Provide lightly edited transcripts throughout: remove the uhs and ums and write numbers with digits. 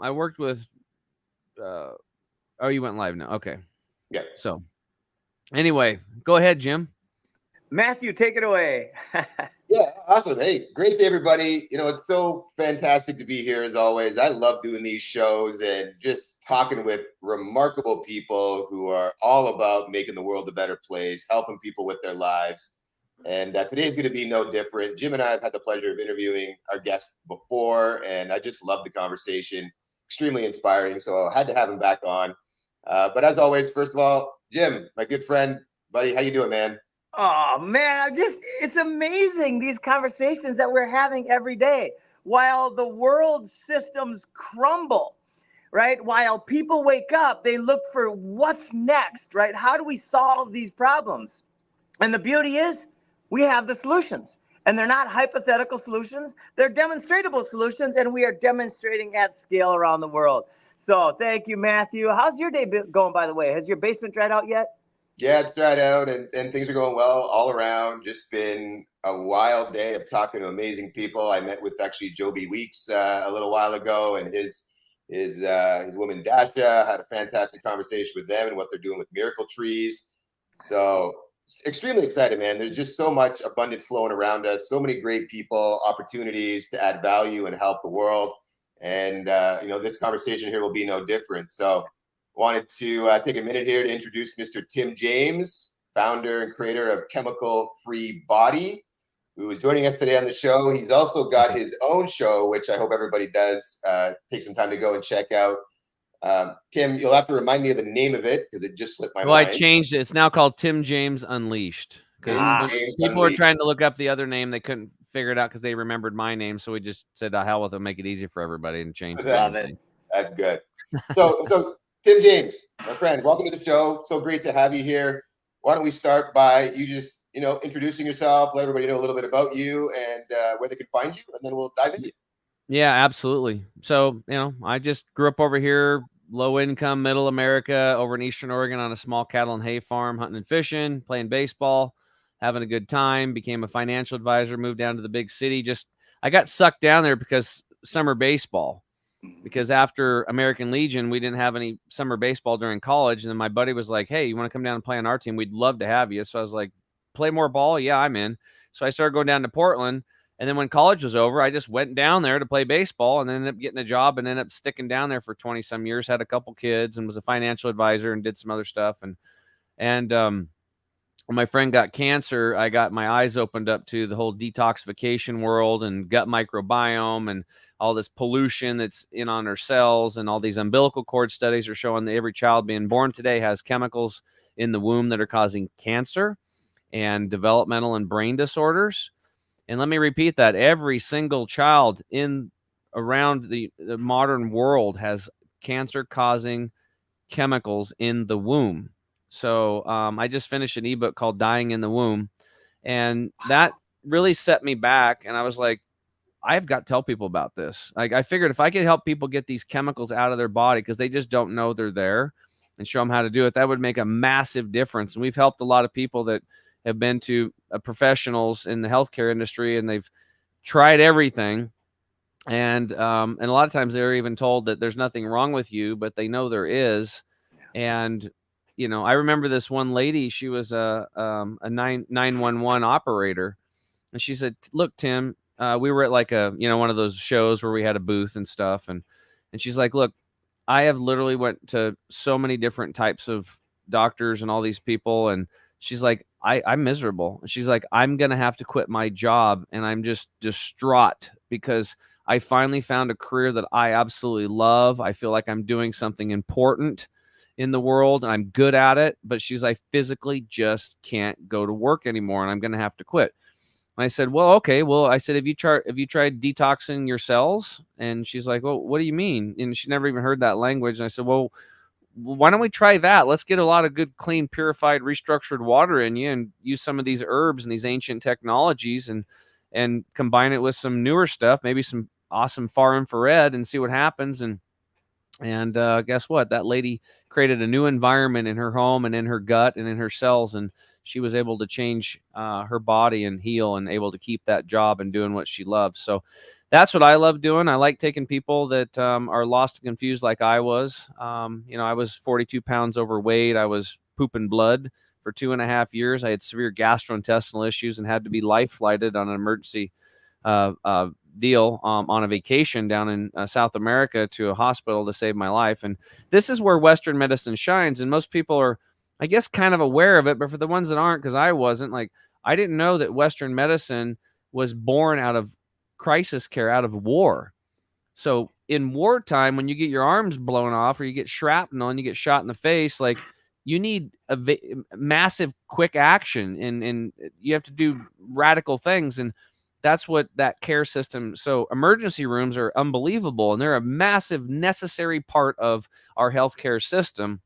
I worked with. Oh, you went live now. Okay. Yeah. So anyway, go ahead, Jim. Matthew, take it away. Yeah, awesome. Hey, great day, everybody. It's so fantastic to be here as always. I love doing these shows and just talking with remarkable people who are all about making the world a better place, helping people with their lives. And today is going to be no different. Jim and I have had the pleasure of interviewing our guests before, and I just love the conversation. Extremely inspiring. So I had to have him back on. But as always, first of all, Jim, my good friend, buddy, how you doing, man? Oh man, it's amazing these conversations that we're having every day while the world systems crumble, right? While people wake up, they look for what's next, right? How do we solve these problems? And the beauty is we have the solutions. And they're not hypothetical solutions, they're demonstrable solutions, and we are demonstrating at scale around the world. So thank you, Matthew. How's your day going, by the way? Has your basement dried out yet? Yeah, it's dried out and things are going well all around. Just been a wild day of talking to amazing people. I met with actually Joby Weeks a little while ago, and his woman Dasha. Had a fantastic conversation with them and what they're doing with miracle trees. So extremely excited, man. There's just so much abundance flowing around us. So many great people, opportunities to add value and help the world. And this conversation here will be no different. So wanted to take a minute here to introduce Mr. Tim James, founder and creator of Chemical Free Body, who is joining us today on the show. He's also got his own show, which I hope everybody does take some time to go and check out. Tim, you'll have to remind me of the name of it because it just slipped my mind. I changed it. It's now called Tim James Unleashed. Because people were trying to look up the other name, they couldn't figure it out because they remembered my name. So we just said, "The hell with it, make it easy for everybody," and changed it. Love it. That's good. So Tim James, my friend, welcome to the show. So great to have you here. Why don't we start by you just, introducing yourself, let everybody know a little bit about you and where they can find you, and then we'll dive in. Yeah, absolutely. So, I just grew up over here, low income, middle America, over in Eastern Oregon on a small cattle and hay farm, hunting and fishing, playing baseball, having a good time, became a financial advisor, moved down to the big city. I got sucked down there because summer baseball. Because after American Legion, we didn't have any summer baseball during college. And then my buddy was like, "Hey, you want to come down and play on our team? We'd love to have you." So I was like, "Play more ball? Yeah, I'm in." So I started going down to Portland. And then when college was over, I just went down there to play baseball and ended up getting a job and ended up sticking down there for 20 some years, had a couple kids and was a financial advisor and did some other stuff. And when my friend got cancer, I got my eyes opened up to the whole detoxification world and gut microbiome and all this pollution that's in on our cells, and all these umbilical cord studies are showing that every child being born today has chemicals in the womb that are causing cancer and developmental and brain disorders. And let me repeat that. Every single child in around the modern world has cancer causing chemicals in the womb. So I just finished an ebook called Dying in the Womb, and that really set me back. And I was like, I've got to tell people about this. Like, I figured if I could help people get these chemicals out of their body because they just don't know they're there, and show them how to do it, that would make a massive difference. And we've helped a lot of people that have been to professionals in the healthcare industry, and they've tried everything. And a lot of times they're even told that there's nothing wrong with you, but they know there is. And, I remember this one lady, she was a 911 operator. And she said, "Look, Tim," we were at like one of those shows where we had a booth and stuff. And she's like, "Look, I have literally went to so many different types of doctors and all these people." And she's like, I'm miserable. She's like, "I'm going to have to quit my job. And I'm just distraught because I finally found a career that I absolutely love. I feel like I'm doing something important in the world and I'm good at it." But she's like, "Physically just can't go to work anymore and I'm going to have to quit." And I said, "Well, okay. Well," I said, have you tried detoxing your cells?" And she's like, "Well, what do you mean?" And she never even heard that language. And I said, "Well, why don't we try that? Let's get a lot of good, clean, purified, restructured water in you and use some of these herbs and these ancient technologies and combine it with some newer stuff, maybe some awesome far infrared, and see what happens." And guess what? That lady created a new environment in her home and in her gut and in her cells, and she was able to change her body and heal and able to keep that job and doing what she loves. So that's what I love doing. I like taking people that are lost and confused like I was. I was 42 pounds overweight. I was pooping blood for 2.5 years. I had severe gastrointestinal issues and had to be life flighted on an emergency deal on a vacation down in South America to a hospital to save my life. And this is where Western medicine shines. And most people are, I guess, kind of aware of it. But for the ones that aren't, because I wasn't, like, I didn't know that Western medicine was born out of crisis care, out of war. So in wartime, when you get your arms blown off or you get shrapnel and you get shot in the face, like, you need a massive quick action, and you have to do radical things. And that's what that care system. So emergency rooms are unbelievable, and they're a massive necessary part of our healthcare system.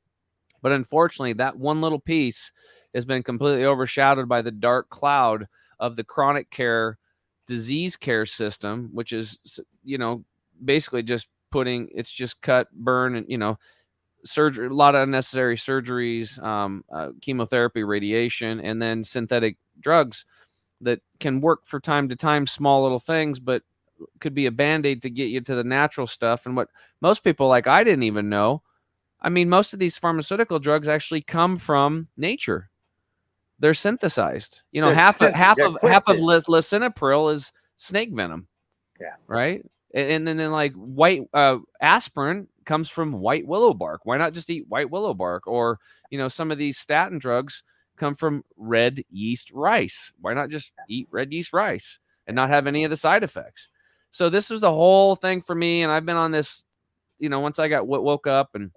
But unfortunately, that one little piece has been completely overshadowed by the dark cloud of the chronic care disease care system, which is, basically just it's just cut, burn, and, surgery, a lot of unnecessary surgeries, chemotherapy, radiation, and then synthetic drugs that can work for time to time, small little things, but could be a Band-Aid to get you to the natural stuff. And what most people, like I, didn't even know. I mean, most of these pharmaceutical drugs actually come from nature. They're synthesized. Half of lisinopril is snake venom. Yeah. Right. And then like white aspirin comes from white willow bark. Why not just eat white willow bark? Or, some of these statin drugs come from red yeast rice. Why not just eat red yeast rice and not have any of the side effects? So this was the whole thing for me. And I've been on this, once I got woke up and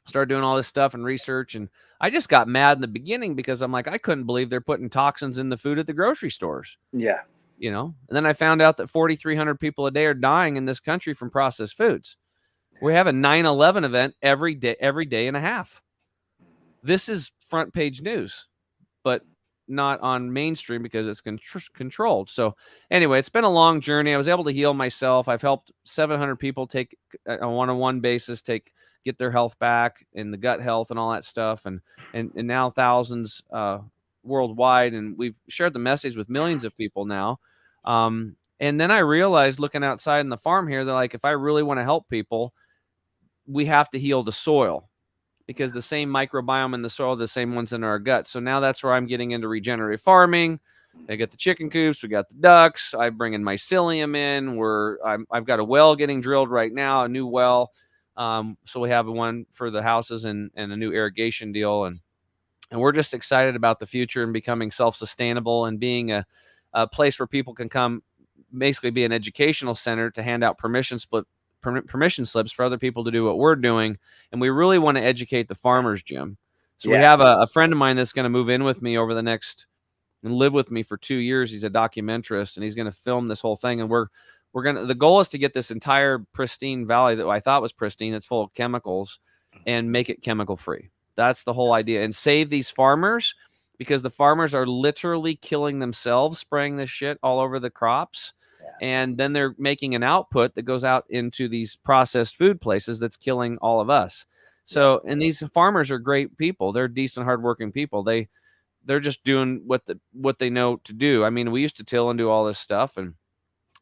started doing all this stuff and research. And I just got mad in the beginning because I'm like, I couldn't believe they're putting toxins in the food at the grocery stores. Yeah. And then I found out that 4,300 people a day are dying in this country from processed foods. We have a 9/11 event every day and a half. This is front page news, but not on mainstream because it's controlled. So anyway, it's been a long journey. I was able to heal myself. I've helped 700 people take on a one-on-one basis, get their health back and the gut health and all that stuff. And now thousands worldwide. And we've shared the message with millions of people now. And then I realized, looking outside in the farm here, that, like, if I really want to help people, we have to heal the soil, because the same microbiome in the soil are the same ones in our gut. So now that's where I'm getting into regenerative farming. I got the chicken coops, we got the ducks. I bring in mycelium in. I've got a well getting drilled right now, a new well. So we have one for the houses and a new irrigation deal. And we're just excited about the future and becoming self-sustainable and being a place where people can come, basically be an educational center to hand out permission slips for other people to do what we're doing. And we really want to educate the farmers, Jim. So we have a friend of mine that's going to move in with me over the next and live with me for 2 years. He's a documentarist, and he's going to film this whole thing. And the goal is to get this entire pristine valley that I thought was pristine, that's full of chemicals, and make it chemical free. That's the whole idea. And save these farmers, because the farmers are literally killing themselves, spraying this shit all over the crops. And then they're making an output that goes out into these processed food places that's killing all of us. So, and these farmers are great people. They're decent, hardworking people. They're just doing what they know to do. I mean, we used to till and do all this stuff. And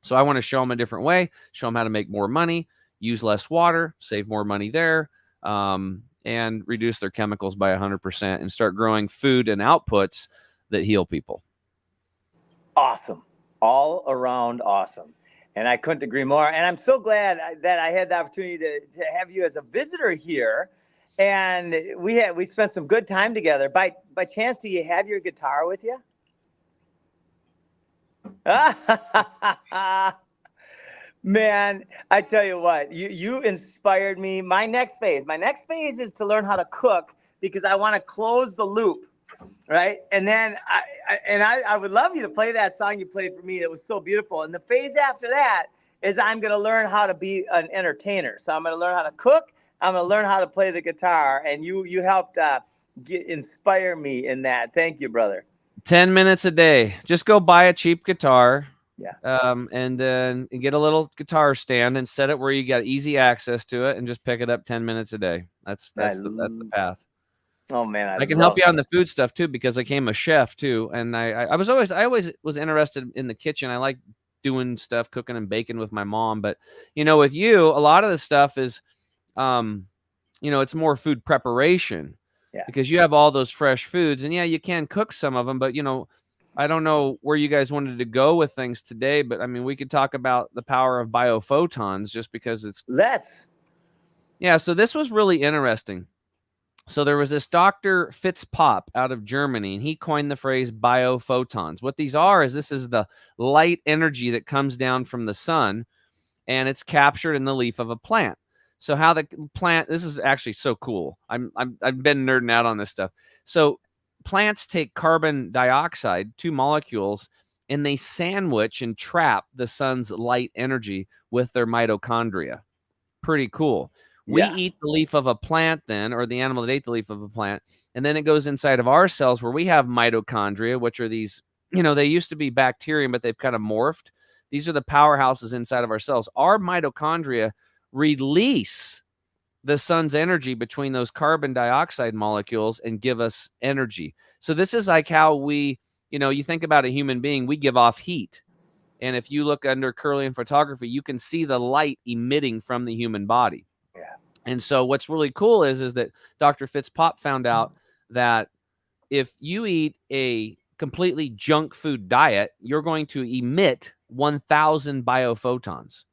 so I want to show them a different way, show them how to make more money, use less water, save more money there, and reduce their chemicals by 100%, and start growing food and outputs that heal people. Awesome. All around awesome. And I couldn't agree more. And I'm so glad that I had the opportunity to have you as a visitor here. And we spent some good time together. By chance, do you have your guitar with you? Man, I tell you what, you inspired me. My next phase is to learn how to cook, because I want to close the loop. Right. And then I would love you to play that song you played for me. It was so beautiful. And the phase after that is I'm going to learn how to be an entertainer. So I'm going to learn how to cook. I'm going to learn how to play the guitar. And you helped inspire me in that. Thank you, brother. 10 minutes a day. Just go buy a cheap guitar. Yeah. And then get a little guitar stand and set it where you got easy access to it, and just pick it up 10 minutes a day. That's the path. Oh man, I can help you on the food stuff too, because I became a chef too, and I always was interested in the kitchen. I like doing stuff, cooking and baking with my mom. But, with you, a lot of the stuff is, it's more food preparation because you have all those fresh foods. And yeah, you can cook some of them, but, I don't know where you guys wanted to go with things today, but I mean, we could talk about the power of biophotons just because yeah. So this was really interesting. So there was this Dr. Fitzpop out of Germany, and he coined the phrase biophotons. What these are is this is the light energy that comes down from the sun, and it's captured in the leaf of a plant. So how the plant, this is actually so cool. I've been nerding out on this stuff. So plants take carbon dioxide, 2 molecules, and they sandwich and trap the sun's light energy with their mitochondria. Pretty cool. We eat the leaf of a plant then, or the animal that ate the leaf of a plant, and then it goes inside of our cells where we have mitochondria, which are these, they used to be bacterium, but they've kind of morphed. These are the powerhouses inside of our cells. Our mitochondria release the sun's energy between those carbon dioxide molecules and give us energy. So this is like how we, you think about a human being, we give off heat. And if you look under Kirlian photography, you can see the light emitting from the human body. Yeah. And so what's really cool is that Dr. Fitzpop found out that if you eat a completely junk food diet, you're going to emit 1,000 biophotons.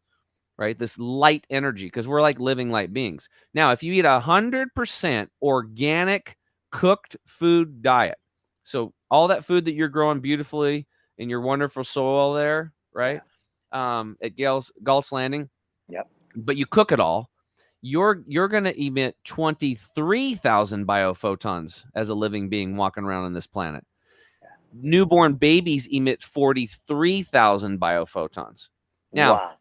Right? This light energy, because we're like living light beings. Now, if you eat 100% organic cooked food diet, so all that food that you're growing beautifully in your wonderful soil there, right? At Galt's Landing. Yep. But you cook it all, you're going to emit 23,000 biophotons as a living being walking around on this planet. Newborn babies emit 43,000 biophotons. Now, wow.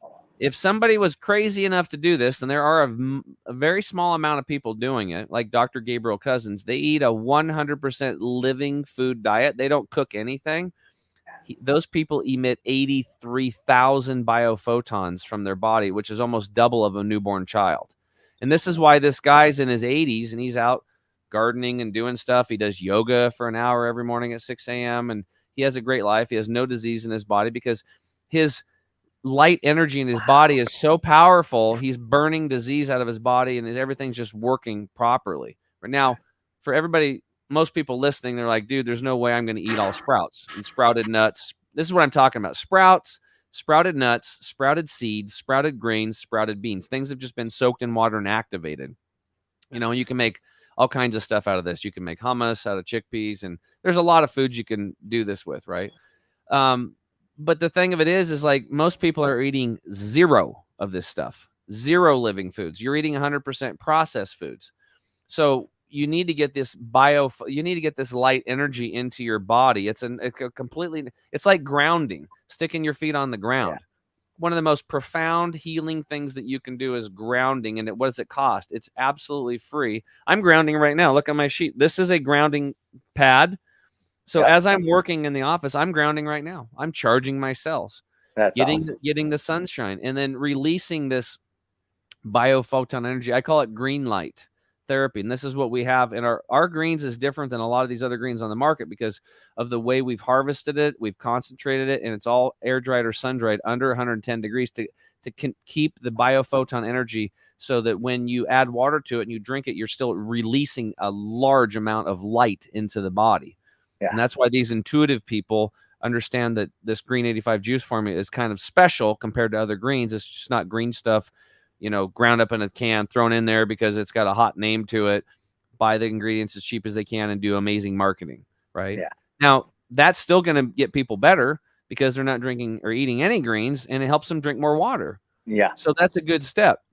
If somebody was crazy enough to do this, and there are a very small amount of people doing it, like Dr. Gabriel Cousins, they eat a 100% living food diet. They don't cook anything. Those people emit 83,000 biophotons from their body, which is almost double of a newborn child. And this is why this guy's in his 80s, and he's out gardening and doing stuff. He does yoga for an hour every morning at 6 a.m., and he has a great life. He has no disease in his body because his light energy in his body is so powerful. He's burning disease out of his body, and everything's just working properly. Right now, for everybody, most people listening, they're like, dude, there's no way I'm going to eat all sprouts and sprouted nuts. This is what I'm talking about. Sprouts, sprouted nuts, sprouted seeds, sprouted grains, sprouted beans. Things have just been soaked in water and activated. You can make all kinds of stuff out of this. You can make hummus out of chickpeas, and there's a lot of foods you can do this with, right? But the thing of it is like most people are eating zero of this stuff, zero living foods. You're eating 100% processed foods. So you need to get this light energy into your body. It's like grounding, sticking your feet on the ground. Yeah. One of the most profound healing things that you can do is grounding. And what does it cost? It's absolutely free. I'm grounding right now. Look at my sheet. This is a grounding pad. So as I'm working in the office, I'm grounding right now. I'm charging my cells, getting the sunshine, and then releasing this biophoton energy. I call it green light therapy. And this is what we have in our greens is different than a lot of these other greens on the market because of the way we've harvested it. We've concentrated it, and it's all air dried or sun dried under 110 degrees to keep the biophoton energy so that when you add water to it and you drink it, you're still releasing a large amount of light into the body. Yeah. And that's why these intuitive people understand that this green 85 juice formula is kind of special compared to other greens. It's just not green stuff, ground up in a can, thrown in there because it's got a hot name to it. Buy the ingredients as cheap as they can and do amazing marketing, right? Yeah. Now, that's still going to get people better because they're not drinking or eating any greens, and it helps them drink more water. Yeah. So that's a good step.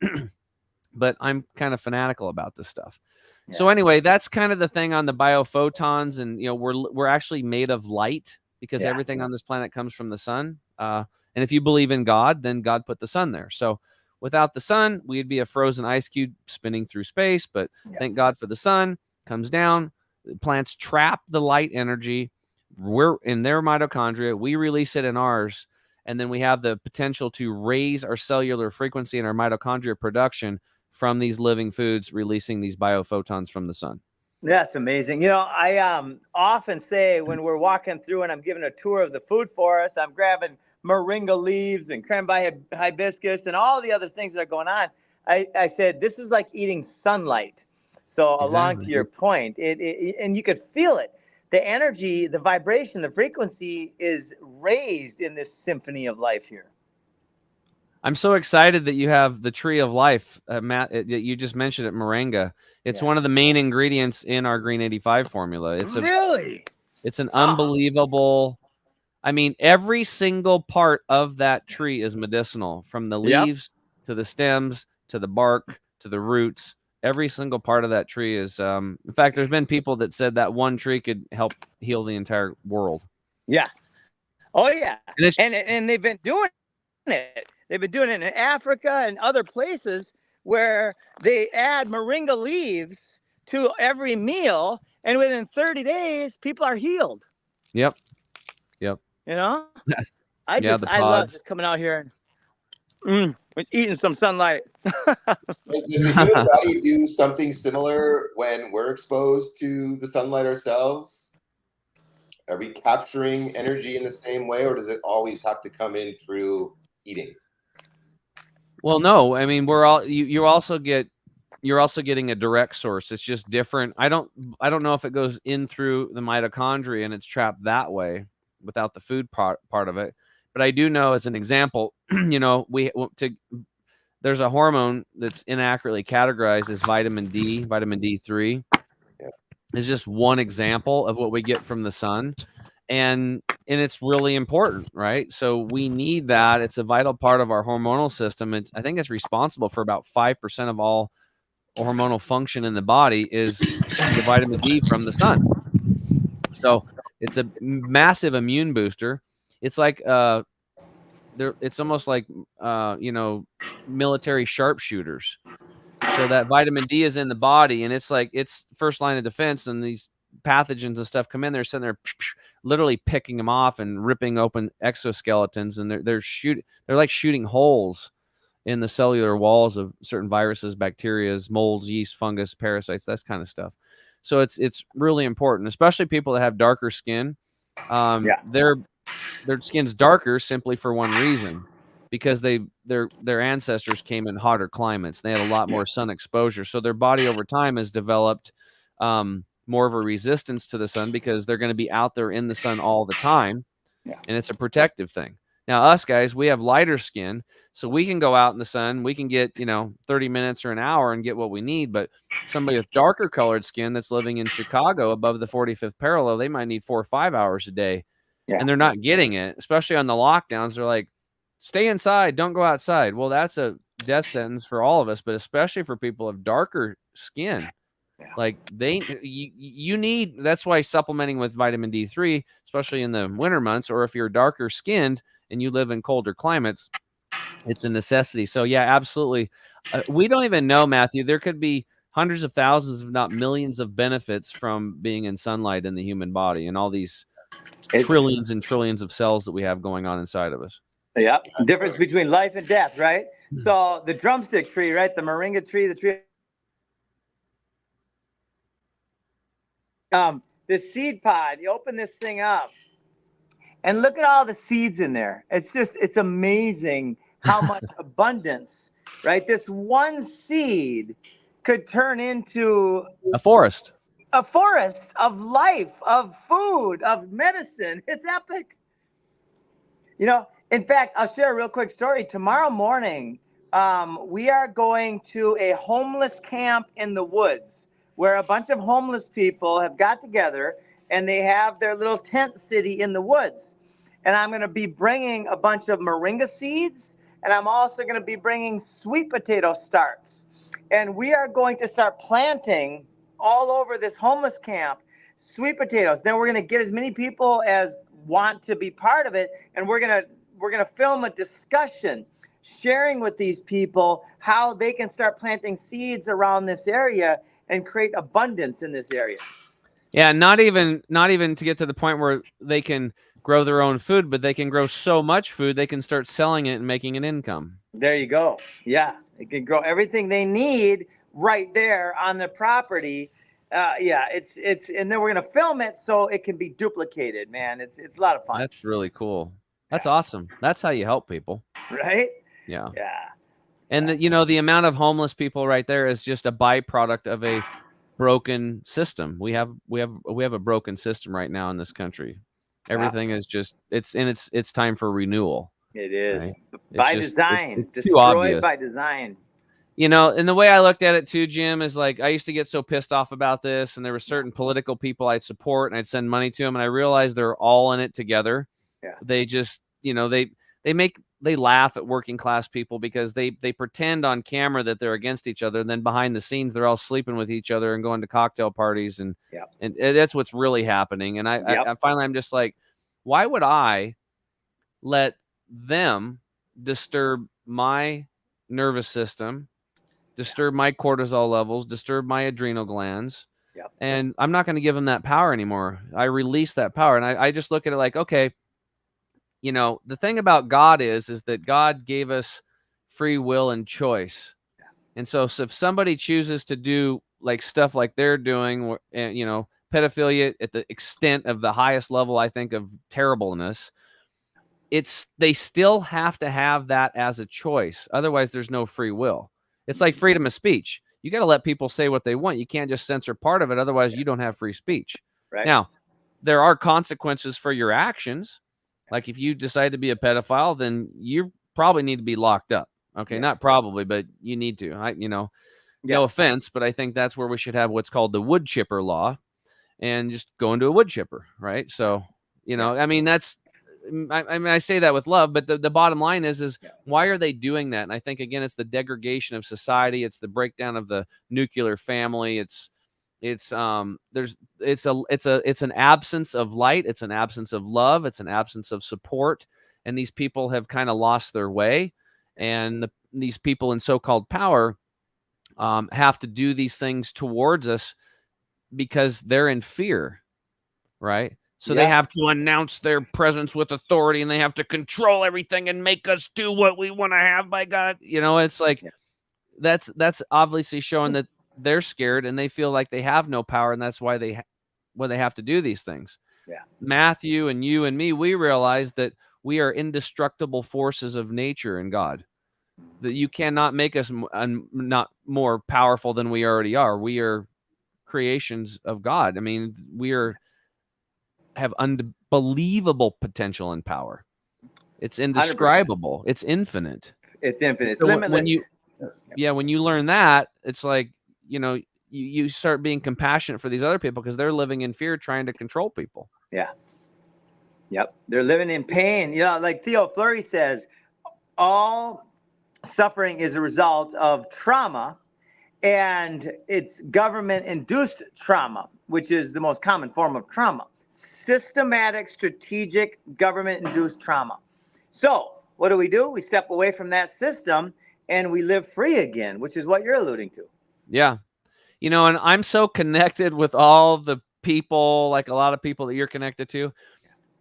But I'm kind of fanatical about this stuff. Yeah. So anyway, that's kind of the thing on the biophotons, and we're actually made of light because everything on this planet comes from the sun. And if you believe in God, then God put the sun there. So without the sun, we'd be a frozen ice cube spinning through space. But thank God for the sun. Comes down, the plants trap the light energy. We're in their mitochondria. We release it in ours, and then we have the potential to raise our cellular frequency and our mitochondria production from these living foods, releasing these biophotons from the sun. That's amazing. I often say when we're walking through and I'm giving a tour of the food forest, I'm grabbing moringa leaves and cranberry hibiscus and all the other things that are going on. I said, this is like eating sunlight. So along to your point, and you could feel it. The energy, the vibration, the frequency is raised in this symphony of life here. I'm so excited that you have the tree of life, Matt, that you just mentioned it, moringa. It's one of the main ingredients in our Green 85 formula. It's it's an unbelievable, I mean, every single part of that tree is medicinal, from the leaves to the stems, to the bark, to the roots. Every single part of that tree is, in fact, there's been people that said that one tree could help heal the entire world. Yeah. Oh, yeah. And they've been doing it. They've been doing it in Africa and other places where they add moringa leaves to every meal, and within 30 days, people are healed. Yep. You know? I love just coming out here and eating some sunlight. Does the human body do something similar when we're exposed to the sunlight ourselves? Are we capturing energy in the same way, or does it always have to come in through eating? Well, no. I mean, you're also getting a direct source. It's just different. I don't know if it goes in through the mitochondria and it's trapped that way without the food part of it. But I do know, as an example, there's a hormone that's inaccurately categorized as vitamin D3. Is just one example of what we get from the sun. And it's really important, right? So we need that. It's a vital part of our hormonal system. I think it's responsible for about 5% of all hormonal function in the body is the vitamin D from the sun. So it's a massive immune booster. It's like it's almost like military sharpshooters. So that vitamin D is in the body, and it's like it's first line of defense. And these pathogens and stuff come in, they're sitting there literally picking them off and ripping open exoskeletons, and they're like shooting holes in the cellular walls of certain viruses, bacteria, molds, yeast, fungus, parasites, that kind of stuff. So it's really important, especially people that have darker skin. Their skin's darker simply for one reason, because their ancestors came in hotter climates. They had a lot more sun exposure, so their body over time has developed more of a resistance to the sun, because they're going to be out there in the sun all the time, and it's a protective thing. Now, us guys, we have lighter skin, so we can go out in the sun. We can get 30 minutes or an hour and get what we need. But somebody with darker colored skin that's living in Chicago above the 45th parallel, they might need 4 or 5 hours a day, and they're not getting it. Especially on the lockdowns, they're like, stay inside, don't go outside. Well, that's a death sentence for all of us, but especially for people of darker skin. Like you need, that's why supplementing with vitamin D3, especially in the winter months, or if you're darker skinned and you live in colder climates, it's a necessity. So yeah, absolutely. We don't even know, Matthew, there could be hundreds of thousands, if not millions, of benefits from being in sunlight in the human body, and all these trillions and trillions of cells that we have going on inside of us. Yeah. Difference between life and death, right? So the drumstick tree, right? The moringa tree, the tree. The seed pod, you open this thing up and look at all the seeds in there. It's amazing how much abundance, right? This one seed could turn into a forest of life, of food, of medicine. It's epic. In fact, I'll share a real quick story. Tomorrow morning, we are going to a homeless camp in the woods, where a bunch of homeless people have got together and they have their little tent city in the woods. And I'm going to be bringing a bunch of moringa seeds, and I'm also going to be bringing sweet potato starts. And we are going to start planting all over this homeless camp sweet potatoes. Then we're going to get as many people as want to be part of it, and we're going to film a discussion sharing with these people how they can start planting seeds around this area and create abundance in this area. Yeah, not even to get to the point where they can grow their own food, but they can grow so much food they can start selling it and making an income. There you go. Yeah, they can grow everything they need right there on the property. It's and then we're gonna film it so it can be duplicated. Man, it's a lot of fun. That's really cool. That's awesome. That's how you help people. Right? Yeah. Yeah. And the amount of homeless people right there is just a byproduct of a broken system. We have a broken system right now in this country. Everything is just it's time for renewal. It is. Right? By It's design. too Destroyed obvious. by design. And the way I looked at it too, Jim, is like I used to get so pissed off about this, and there were certain political people I'd support and I'd send money to them, and I realized they're all in it together. Yeah. They just, they laugh at working class people because they pretend on camera that they're against each other, and then behind the scenes they're all sleeping with each other and going to cocktail parties, and that's what's really happening. And I finally I'm just like, why would I let them disturb my nervous system, disturb my cortisol levels, disturb my adrenal glands? And I'm not going to give them that power anymore. I release that power, and I just look at it like, okay, the thing about God is that God gave us free will and choice. And so if somebody chooses to do like stuff like they're doing, pedophilia at the extent of the highest level, I think, of terribleness, they still have to have that as a choice. Otherwise, there's no free will. It's like freedom of speech. You got to let people say what they want. You can't just censor part of it. Otherwise, you don't have free speech. Right. Now, there are consequences for your actions. Like if you decide to be a pedophile, then you probably need to be locked up. Okay, not probably, but you need to. No offense, but I think that's where we should have what's called the wood chipper law, and just go into a wood chipper, right? So, I mean, I say that with love, but the bottom line is why are they doing that? And I think again, it's the degradation of society. It's the breakdown of the nuclear family. It's an absence of light. It's an absence of love. It's an absence of support. And these people have kind of lost their way. And these people in so-called power have to do these things towards us because they're in fear, right? So they have to announce their presence with authority, and they have to control everything and make us do what we want to have, by God. It's like that's obviously showing that they're scared and they feel like they have no power, and that's why they have to do these things. Matthew and you and me, we realize that we are indestructible forces of nature in God, that you cannot make us not more powerful than we already are. We are creations of God. I mean, have unbelievable potential and power. It's indescribable. 100%. It's infinite. It's infinite. It's so limitless. When you learn that, it's like, you start being compassionate for these other people because they're living in fear, trying to control people. Yeah. Yep. They're living in pain. Like Theo Fleury says, all suffering is a result of trauma, and it's government-induced trauma, which is the most common form of trauma. Systematic, strategic, government-induced trauma. So what do? We step away from that system and we live free again, which is what you're alluding to. Yeah. And I'm so connected with all the people, like a lot of people that you're connected to.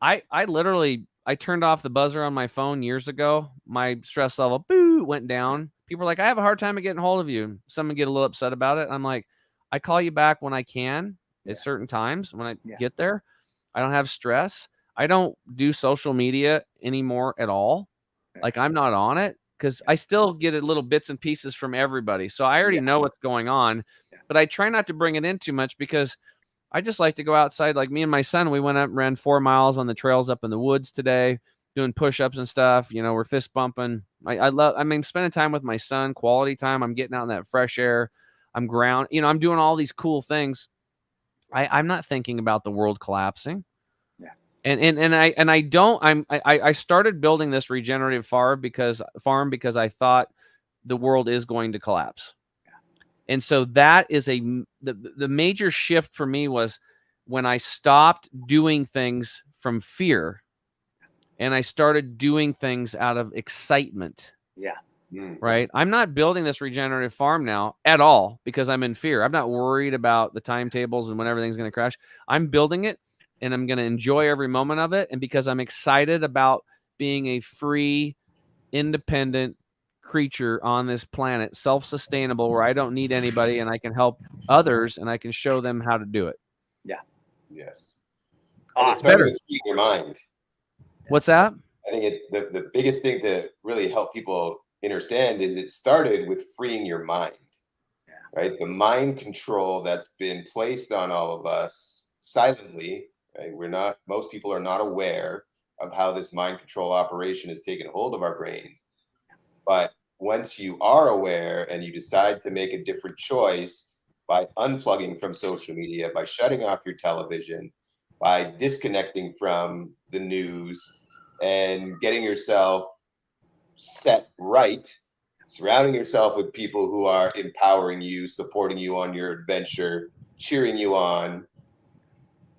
I literally turned off the buzzer on my phone years ago. My stress level went down. People are like, I have a hard time of getting hold of you. Someone get a little upset about it. I'm like, I call you back when I can at certain times when I get there. I don't have stress. I don't do social media anymore at all. Like I'm not on it because I still get little bits and pieces from everybody. So I already know what's going on, but I try not to bring it in too much because I just like to go outside. Like me and my son, we went up and ran 4 miles on the trails up in the woods today, doing push-ups and stuff. We're fist bumping. Spending time with my son, quality time. I'm getting out in that fresh air. I'm I'm doing all these cool things. I'm not thinking about the world collapsing. I started building this regenerative farm because I thought the world is going to collapse. And so that is the major shift for me was when I stopped doing things from fear and I started doing things out of excitement. Right. I'm not building this regenerative farm now at all because I'm in fear. I'm not worried about the timetables and when everything's going to crash. I'm building it and I'm going to enjoy every moment of it. And because I'm excited about being a free, independent creature on this planet, self-sustainable, where I don't need anybody and I can help others and I can show them how to do it. Yes. Oh, it's better than your mind. What's that? I think the biggest thing to really help people understand is it started with freeing your mind, right? The mind control that's been placed on all of us silently, right? Most people are not aware of how this mind control operation has taken hold of our brains. But once you are aware and you decide to make a different choice by unplugging from social media, by shutting off your television, by disconnecting from the news, and getting yourself set right, surrounding yourself with people who are empowering you, supporting you on your adventure, cheering you on,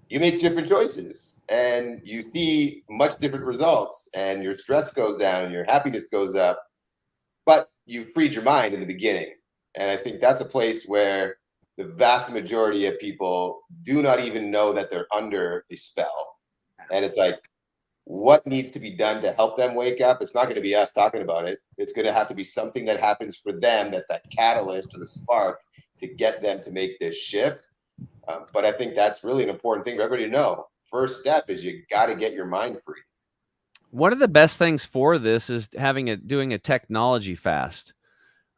you make different choices and you see much different results, and your stress goes down and your happiness goes up, but you freed your mind in the beginning. And I think that's a place where the vast majority of people do not even know that they're under a spell. And it's like, what needs to be done to help them wake up? It's not going to be us talking about it. It's going to have to be something that happens for them. That's that catalyst or the spark to get them to make this shift. But I think that's really an important thing for everybody to know. First step is you got to get your mind free. One of the best things for this is doing a technology fast.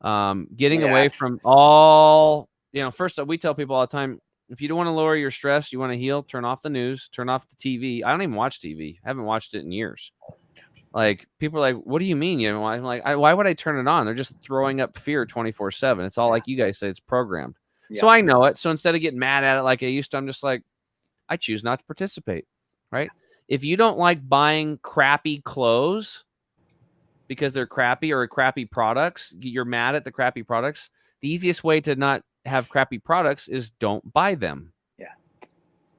Getting away from all, first we tell people all the time, if you don't want to lower your stress, you want to heal, turn off the news, turn off the TV. I don't even watch TV. I haven't watched it in years. Like, people are like, what do you mean? I'm like, why would I turn it on? They're just throwing up fear 24/7. It's all like you guys say, it's programmed. Yeah. So I know it. So instead of getting mad at it like I used to, I'm just like, I choose not to participate. Right. If you don't like buying crappy clothes because they're crappy or crappy products, you're mad at the crappy products. The easiest way to not have crappy products is don't buy them. Yeah.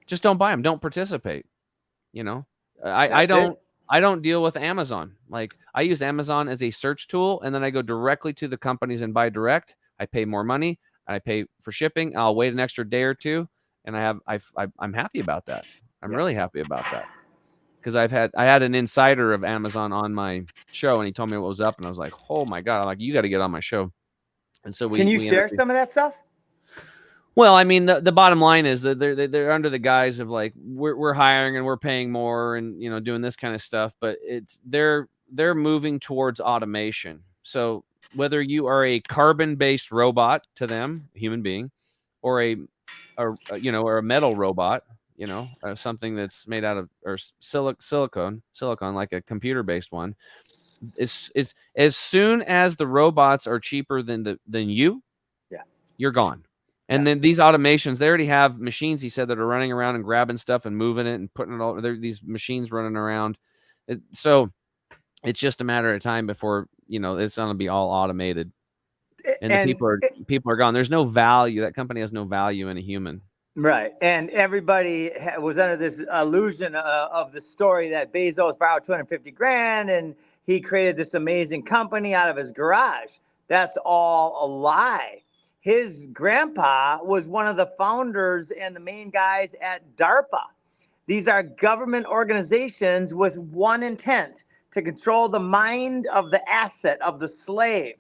Just don't buy them. Don't participate. I don't deal with Amazon. Like, I use Amazon as a search tool, and then I go directly to the companies and buy direct. I pay more money. I pay for shipping. I'll wait an extra day or two, and I'm happy about that. I'm really happy about that. Because I had an insider of Amazon on my show, and he told me what was up, and I was like, oh my God, I'm like, you got to get on my show. And so can you share some of that stuff? Well, I mean, the bottom line is that they're under the guise of like, we're hiring and we're paying more and, doing this kind of stuff, but they're moving towards automation. So whether you are a carbon-based robot to them, human being, or a metal robot, something that's made out of silicone, like a computer-based one, it's as soon as the robots are cheaper than you, you're gone. And then these automations, they already have machines, he said, that are running around and grabbing stuff and moving it and putting it all. There are these machines running around. So it's just a matter of time before, it's going to be all automated. And the people are gone. There's no value. That company has no value in a human. Right. And everybody was under this illusion of the story that Bezos borrowed $250,000 and he created this amazing company out of his garage. That's all a lie. His grandpa was one of the founders and the main guys at DARPA. These are government organizations with one intent: to control the mind of the asset, of the slave,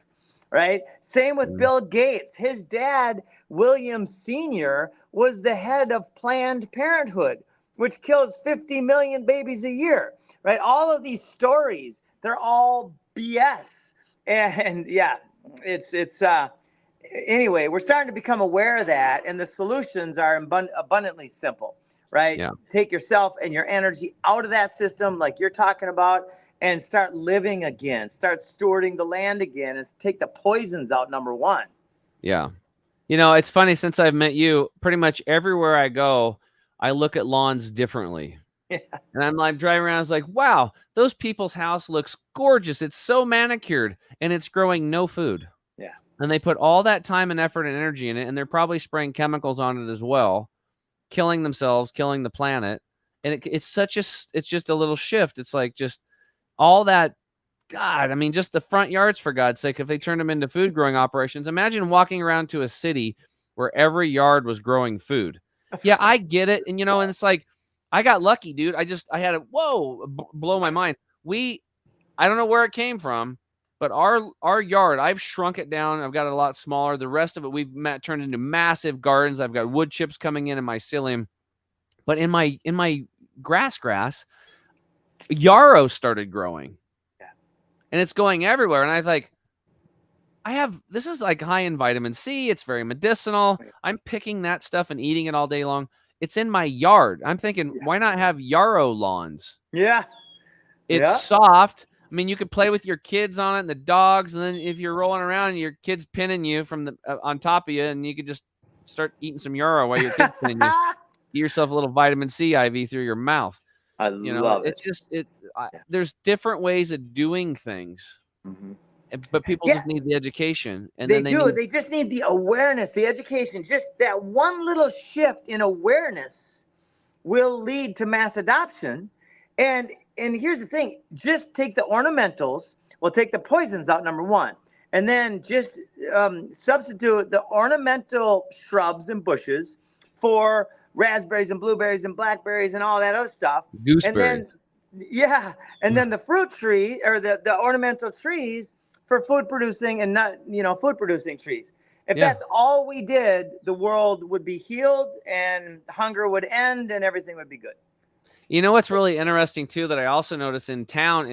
right? Same with Bill Gates. His dad, William Sr., was the head of Planned Parenthood, which kills 50 million babies a year, right? All of these stories, they're all BS. And anyway, we're starting to become aware of that, and the solutions are abundantly simple, right? Yeah. Take yourself and your energy out of that system, like you're talking about, and start living again. Start stewarding the land again, and take the poisons out, number one. Yeah. It's funny, since I've met you, pretty much everywhere I go, I look at lawns differently. Yeah. And I'm like driving around, I was like, wow, those people's house looks gorgeous. It's so manicured, and it's growing no food. Yeah. And they put all that time and effort and energy in it, and they're probably spraying chemicals on it as well, killing themselves, killing the planet. And it's just a little shift. It's like just all that. God, I mean, just the front yards, for God's sake, if they turned them into food growing operations. Imagine walking around to a city where every yard was growing food. Yeah, I get it. And, and it's like, I got lucky, dude. I had blow my mind. I don't know where it came from, but our yard, I've shrunk it down. I've got it a lot smaller. The rest of it, we've turned into massive gardens. I've got wood chips coming in my psyllium. But in my grass, yarrow started growing. Yeah. And it's going everywhere. And I was like, this is like high in vitamin C. It's very medicinal. I'm picking that stuff and eating it all day long. It's in my yard. I'm thinking, why not have yarrow lawns? Yeah. It's soft. I mean, you could play with your kids on it and the dogs. And then if you're rolling around and your kid's pinning you from the on top of you, and you could just start eating some yarrow while your kid's pinning you. Get yourself a little vitamin C IV through your mouth. I love it. It's just there's different ways of doing things. Mm-hmm. But people just need the education, and they just need the awareness, the education. Just that one little shift in awareness will lead to mass adoption. And here's the thing: just take the ornamentals. We'll take the poisons out, number one, and then just substitute the ornamental shrubs and bushes for raspberries and blueberries and blackberries and all that other stuff. Gooseberry. And then the fruit tree or the ornamental trees for food producing and not, food producing trees. If that's all we did, the world would be healed and hunger would end and everything would be good. You know what's really interesting too that I also notice in town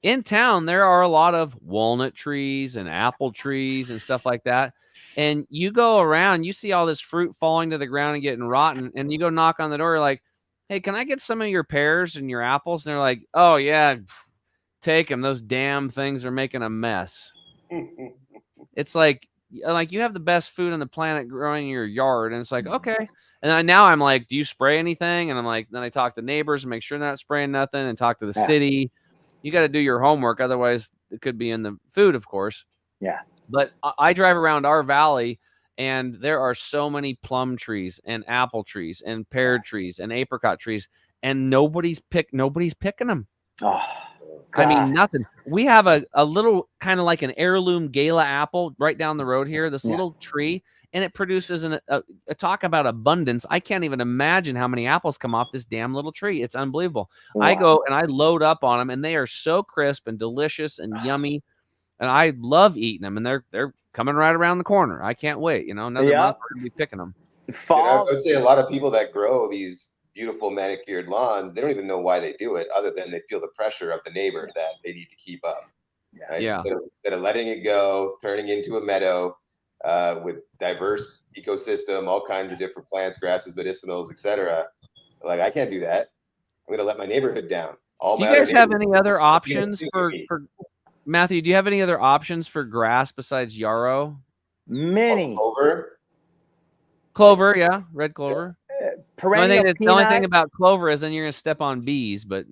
there are a lot of walnut trees and apple trees and stuff like that. And you go around, you see all this fruit falling to the ground and getting rotten, and you go knock on the door, you're like, hey, can I get some of your pears and your apples? And they're like, oh yeah, take them. Those damn things are making a mess. It's like you have the best food on the planet growing in your yard. And it's like, okay. And now I'm like, do you spray anything? And I'm like, then I talk to neighbors and make sure they're not spraying nothing, and talk to the city. You got to do your homework. Otherwise it could be in the food, of course. Yeah. But I drive around our valley, and there are so many plum trees and apple trees and pear trees and apricot trees, and nobody's picking them. Oh, I mean, nothing. We have a little kind of like an heirloom gala apple right down the road here, this little tree, and it produces a talk about abundance. I can't even imagine how many apples come off this damn little tree. It's unbelievable. Wow. I go and I load up on them, and they are so crisp and delicious and yummy, and I love eating them, and they're coming right around the corner. I can't wait. Another month we're going to be picking them. I would say a lot of people that grow these beautiful manicured lawns, they don't even know why they do it, other than they feel the pressure of the neighbor that they need to keep up. Right? Yeah. Instead of letting it go, turning into a meadow with diverse ecosystem, all kinds of different plants, grasses, medicinals, etc. Like, I can't do that. I'm going to let my neighborhood down. Do you guys have any other options for Matthew? Do you have any other options for grass besides yarrow? Many. Clover, yeah, red clover. Perennial the only thing about clover is then you're going to step on bees, but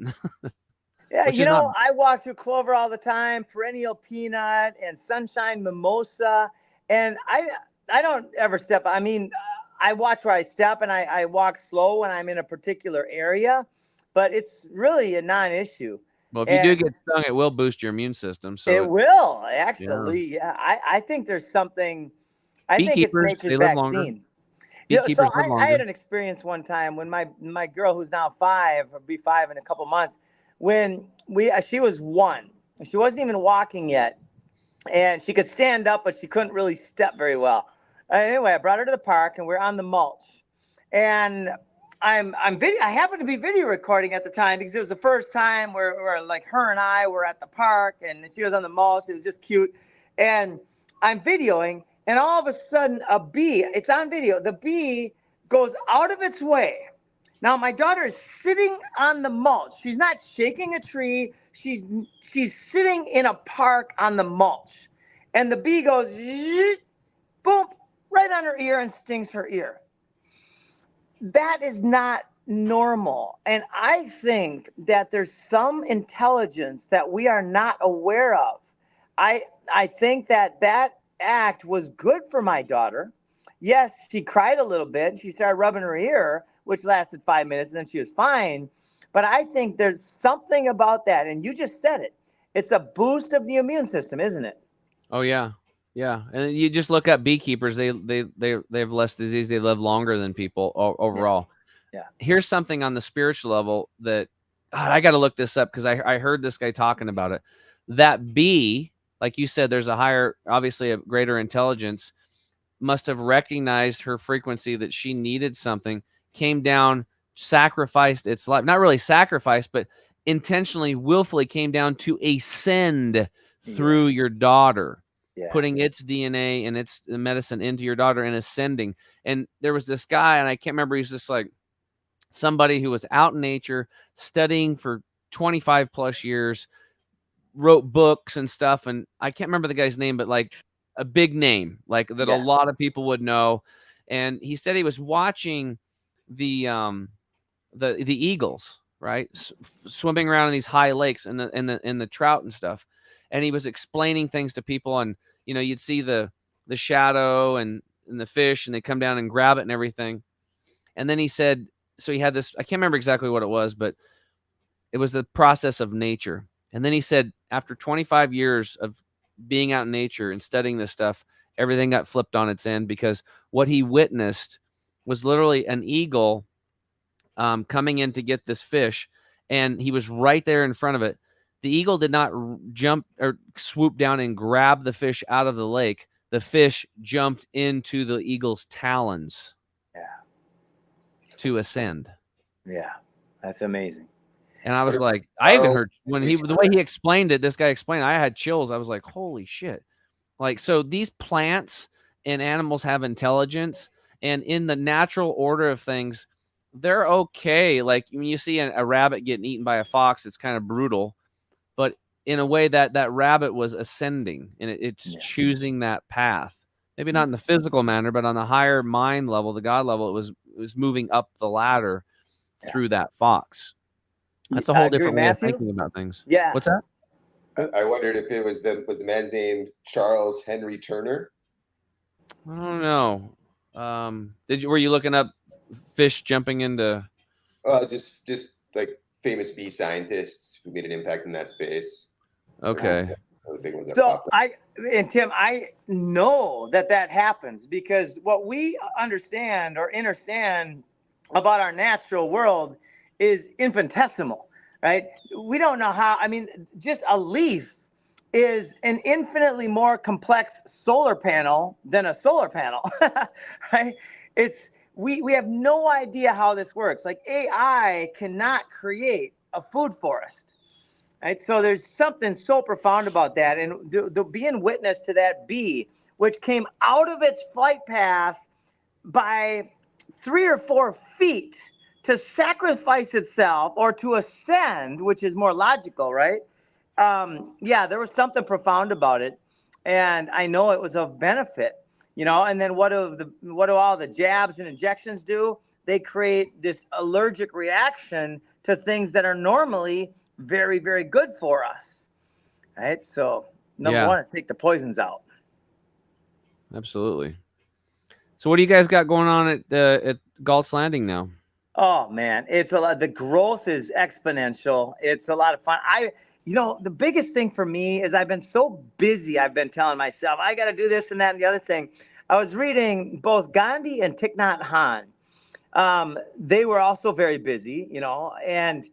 yeah, I walk through clover all the time, perennial peanut and sunshine mimosa, and I don't ever step. I mean, I watch where I step, and I walk slow when I'm in a particular area, but it's really a non-issue. Well, if you do get stung, it will boost your immune system. So it will actually. Yeah, I think there's something. I think it's nature's vaccine. Longer. So I had an experience one time when my girl, who's now 5, will be 5 in a couple months, when she was 1. She wasn't even walking yet, and she could stand up, but she couldn't really step very well. Anyway, I brought her to the park, and we're on the mulch, and I happened to be video recording at the time because it was the first time where like her and I were at the park, and she was on the mulch. It was just cute, and I'm videoing. And all of a sudden, a bee, it's on video, the bee goes out of its way. Now, my daughter is sitting on the mulch. She's not shaking a tree. She's sitting in a park on the mulch. And the bee goes, boom, right on her ear and stings her ear. That is not normal. And I think that there's some intelligence that we are not aware of. I think that act was good for my daughter. Yes, she cried a little bit. She started rubbing her ear, which lasted 5 minutes, and then she was fine. But I think there's something about that, and you just said it. It's a boost of the immune system, isn't it? Oh yeah, yeah. And you just look at beekeepers; they have less disease. They live longer than people overall. Yeah. Here's something on the spiritual level that I got to look this up because I heard this guy talking about it. That bee, like you said, there's obviously a greater intelligence, must have recognized her frequency that she needed something, came down, sacrificed its life. Not really sacrificed, but intentionally, willfully came down to ascend through Yes. your daughter, putting Yes. its DNA and its medicine into your daughter and ascending. And there was this guy, and I can't remember, he's just like somebody who was out in nature studying for 25 plus years, wrote books and stuff. And I can't remember the guy's name, but like a big name, like that a Yeah. lot of people would know. And he said he was watching the eagles, right, swimming around in these high lakes and the trout and stuff. And he was explaining things to people, and you'd see the shadow and the fish, and they come down and grab it and everything. And then he said, so he had this, I can't remember exactly what it was, but it was the process of nature. And then he said, after 25 years of being out in nature and studying this stuff, everything got flipped on its end, because what he witnessed was literally an eagle coming in to get this fish, and he was right there in front of it. The eagle did not jump or swoop down and grab the fish out of the lake. The fish jumped into the eagle's talons to ascend. Yeah, that's amazing. And I was like, I even heard when the way he explained it, this guy explained, I had chills. I was like, holy shit. Like, so these plants and animals have intelligence, and in the natural order of things, they're okay. Like when you see a rabbit getting eaten by a fox, it's kind of brutal, but in a way that rabbit was ascending, and it's choosing that path. Maybe not in the physical manner, but on the higher mind level, the God level, it was moving up the ladder through that fox. That's a whole different way of thinking about things. Yeah. What's that? I wondered if it was the man's name Charles Henry Turner. I don't know. Were you looking up fish jumping into? Just like famous bee scientists who made an impact in that space. Okay. The big ones. So Tim, I know that happens, because what we understand about our natural world is infinitesimal, right? We don't know how. I mean, just a leaf is an infinitely more complex solar panel than a solar panel, right? We have no idea how this works. Like AI cannot create a food forest, right? So there's something so profound about that. And the being witness to that bee, which came out of its flight path by 3 or 4 feet to sacrifice itself or to ascend, which is more logical, right? There was something profound about it. And I know it was of benefit, and then what do all the jabs and injections do? They create this allergic reaction to things that are normally very, very good for us, right? So number one is take the poisons out. Absolutely. So what do you guys got going on at Galt's Landing now? Oh man, it's a lot. The growth is exponential. It's a lot of fun. The biggest thing for me is I've been so busy. I've been telling myself, I got to do this and that and the other thing. I was reading both Gandhi and Thich Nhat Hanh. They were also very busy, and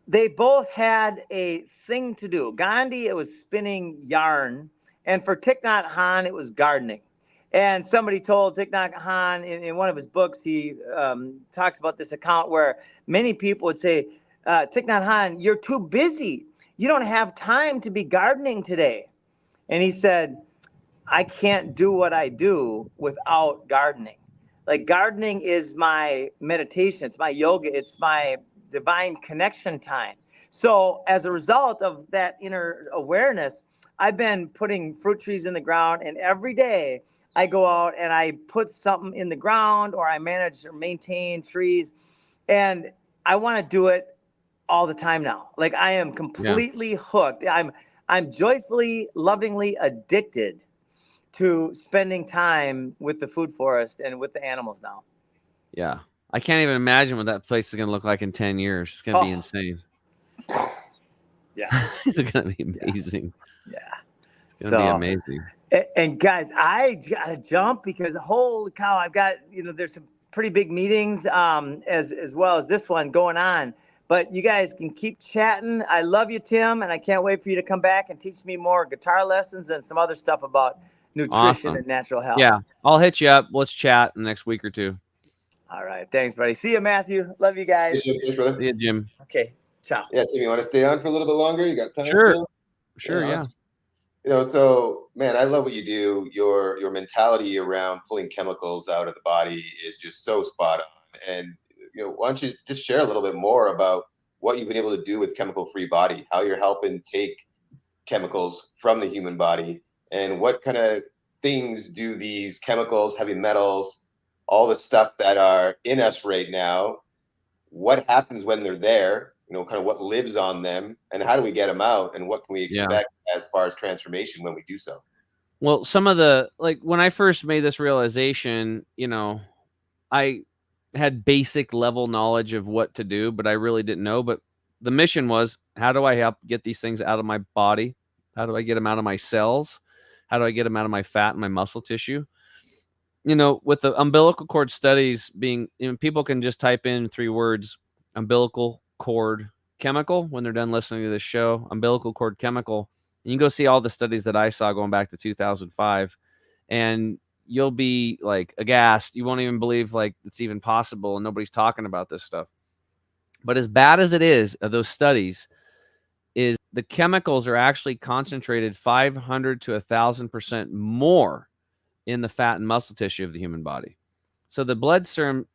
they both had a thing to do. Gandhi, it was spinning yarn. And for Thich Nhat Hanh, it was gardening. And somebody told Thich Nhat Hanh in one of his books, he talks about this account where many people would say, Thich Nhat Hanh, you're too busy. You don't have time to be gardening today. And he said, I can't do what I do without gardening. Like gardening is my meditation. It's my yoga. It's my divine connection time. So as a result of that inner awareness, I've been putting fruit trees in the ground, and every day I go out and I put something in the ground, or I manage or maintain trees, and I want to do it all the time now. Like I am completely hooked. I'm joyfully, lovingly addicted to spending time with the food forest and with the animals now. Yeah. I can't even imagine what that place is going to look like in 10 years. It's going to be insane. Yeah. It's going to be amazing. Yeah. It's going to be amazing. And guys, I got to jump because holy cow, I've got, there's some pretty big meetings as well as this one going on. But you guys can keep chatting. I love you, Tim, and I can't wait for you to come back and teach me more guitar lessons and some other stuff about nutrition and natural health. Yeah, I'll hit you up. Let's chat in the next week or two. All right. Thanks, buddy. See you, Matthew. Love you guys. Thanks, brother. See you, Jim. Okay. Ciao. Yeah, Tim, you want to stay on for a little bit longer? You got time Sure. still? Sure. Yeah. Awesome. So man, I love what you do. Your mentality around pulling chemicals out of the body is just so spot on. And why don't you just share a little bit more about what you've been able to do with chemical free body, how you're helping take chemicals from the human body, and what kind of things do these chemicals, heavy metals, all the stuff that are in us right now, what happens when they're there, kind of what lives on them, and how do we get them out, and what can we Yeah. expect as far as transformation when we do so? Well, some of the, like, when I first made this realization, I had basic level knowledge of what to do, but I really didn't know. But the mission was, how do I help get these things out of my body? How do I get them out of my cells? How do I get them out of my fat and my muscle tissue? With the umbilical cord studies being, people can just type in 3 words, umbilical cord chemical, when they're done listening to this show, umbilical cord chemical. And you can go see all the studies that I saw going back to 2005. And you'll be like aghast. You won't even believe like it's even possible, and nobody's talking about this stuff. But as bad as it is, those studies, is the chemicals are actually concentrated 500 to 1,000% more in the fat and muscle tissue of the human body. So the blood serum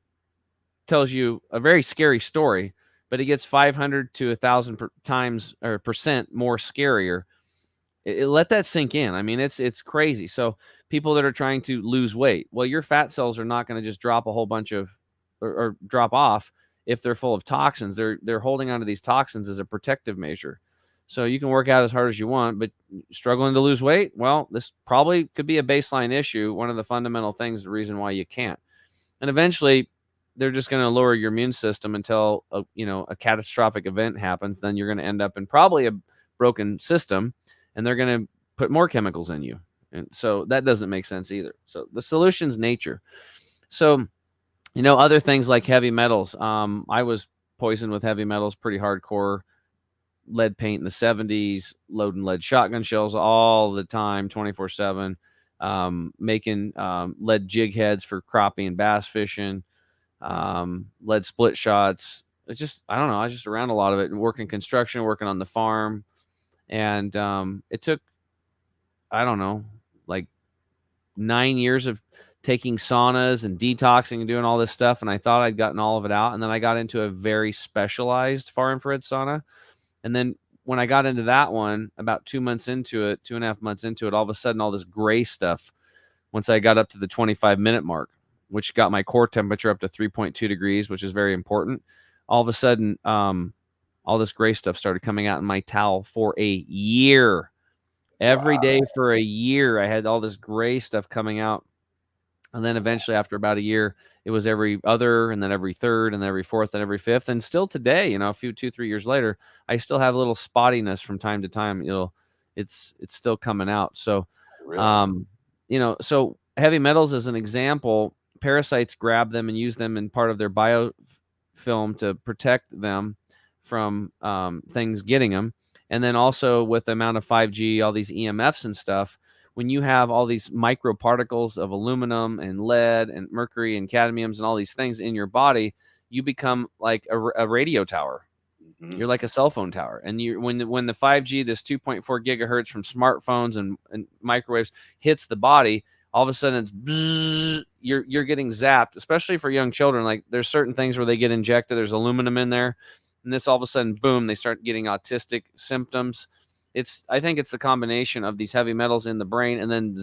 tells you a very scary story, but it gets 500 to 1,000 times or percent more scarier. Let that sink in. I mean, it's crazy. So people that are trying to lose weight, well, your fat cells are not going to just drop a whole bunch of or drop off if they're full of toxins. They're holding onto these toxins as a protective measure. So you can work out as hard as you want, but struggling to lose weight, well, this probably could be a baseline issue. One of the fundamental things, the reason why you can't. And eventually, they're just going to lower your immune system until a catastrophic event happens. Then you're going to end up in probably a broken system, and they're going to put more chemicals in you. And so that doesn't make sense either. So the solution's nature. So, other things like heavy metals. I was poisoned with heavy metals pretty hardcore. Lead paint in the 70s, loading lead shotgun shells all the time, 24/7, making lead jig heads for crappie and bass fishing, lead split shots. I don't know. I was just around a lot of it and working construction, working on the farm. And it took, I don't know, like 9 years of taking saunas and detoxing and doing all this stuff. And I thought I'd gotten all of it out. And then I got into a very specialized far infrared sauna. And then when I got into that one, about 2 months into it, 2.5 months into it, all of a sudden, all this gray stuff, once I got up to the 25-minute mark, which got my core temperature up to 3.2 degrees, which is very important. All of a sudden, all this gray stuff started coming out in my towel for a year. Every day for a year, I had all this gray stuff coming out. And then eventually, after about a year, it was every other, and then every third, and then every fourth, and every fifth. And still today, a few 2-3 years later, I still have a little spottiness from time to time. It's still coming out. So, Really? so heavy metals as an example, parasites grab them and use them in part of their biofilm to protect them from things getting them. And then also with the amount of 5G, all these EMFs and stuff, when you have all these microparticles of aluminum and lead and mercury and cadmiums and all these things in your body, you become like a radio tower. Mm-hmm. You're like a cell phone tower. And when the 5G, this 2.4 gigahertz from smartphones and microwaves hits the body, all of a sudden it's bzzz, you're getting zapped, especially for young children. Like there's certain things where they get injected, there's aluminum in there, and this all of a sudden, boom, they start getting autistic symptoms. I think it's the combination of these heavy metals in the brain and then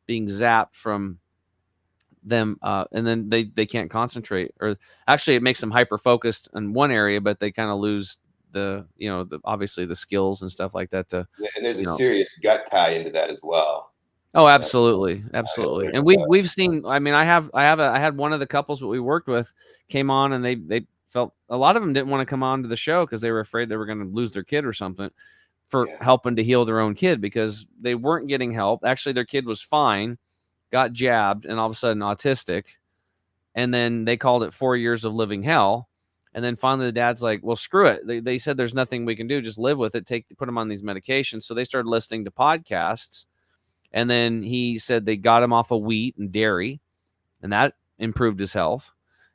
being zapped from them, and then they can't concentrate, or actually it makes them hyper focused in one area, but they kind of lose obviously the skills and stuff like that And there's a serious gut tie into that as well. Oh, absolutely. And we've seen, I mean, I had one of the couples that we worked with came on, and they felt, a lot of them didn't want to come on to the show because they were afraid they were going to lose their kid or something for helping to heal their own kid, because they weren't getting help. Actually, their kid was fine, got jabbed, and all of a sudden autistic. And then they called it 4 years of living hell. And then finally the dad's like, well, screw it. They said there's nothing we can do. Just live with it. Put them on these medications. So they started listening to podcasts. And then he said they got him off of wheat and dairy, and that improved his health.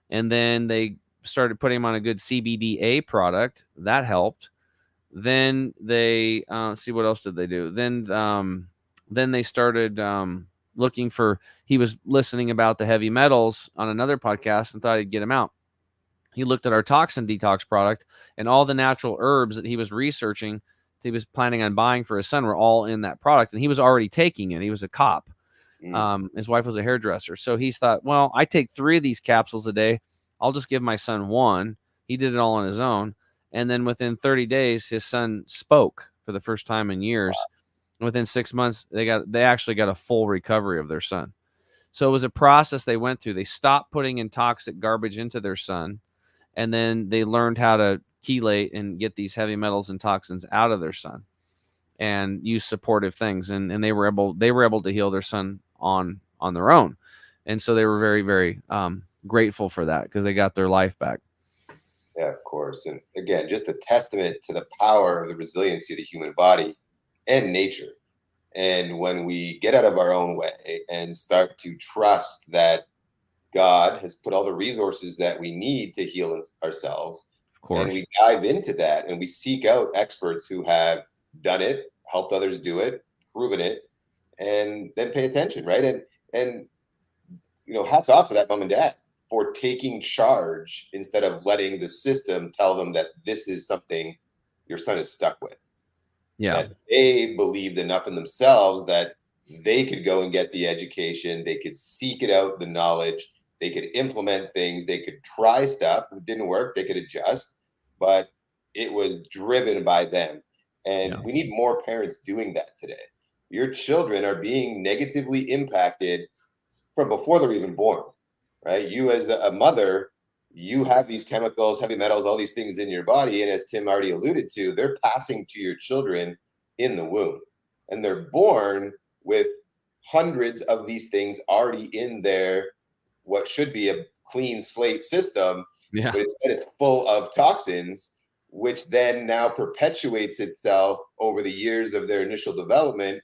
And then they started putting him on a good CBDA product. That helped. Then they see, what else did they do? Then they started looking for. He was listening about the heavy metals on another podcast and thought he'd get him out. He looked at our toxin detox product, and all the natural herbs that he was researching, he was planning on buying for his son, were all in that product, and he was already taking it. He was a cop. His wife was a hairdresser. So he's thought, well, I take 3 of these capsules a day. I'll just give my son 1. He did it all on his own. And then within 30 days, his son spoke for the first time in years. Wow. Within 6 months, they actually got a full recovery of their son. So it was a process they went through. They stopped putting in toxic garbage into their son, and then they learned how to chelate and get these heavy metals and toxins out of their son and use supportive things. And they were able to heal their son on their own. And so they were very, very grateful for that, because they got their life back. Yeah, of course. And again, just a testament to the power of the resiliency of the human body and nature. And when we get out of our own way and start to trust that God has put all the resources that we need to heal ourselves, of course, and we dive into that and we seek out experts who have done it, helped others do it, proven it, and then pay attention, right? And hats off to that mom and dad for taking charge instead of letting the system tell them that this is something your son is stuck with. Yeah. That they believed enough in themselves that they could go and get the education, they could seek it out, the knowledge, they could implement things, they could try stuff. If it didn't work, they could adjust, but it was driven by them. And we need more parents doing that today. Your children are being negatively impacted from before they're even born, right? You as a mother, you have these chemicals, heavy metals, all these things in your body. And as Tim already alluded to, they're passing to your children in the womb. And they're born with hundreds of these things already in their, what should be a clean slate system, but instead it's full of toxins, which then now perpetuates itself over the years of their initial development,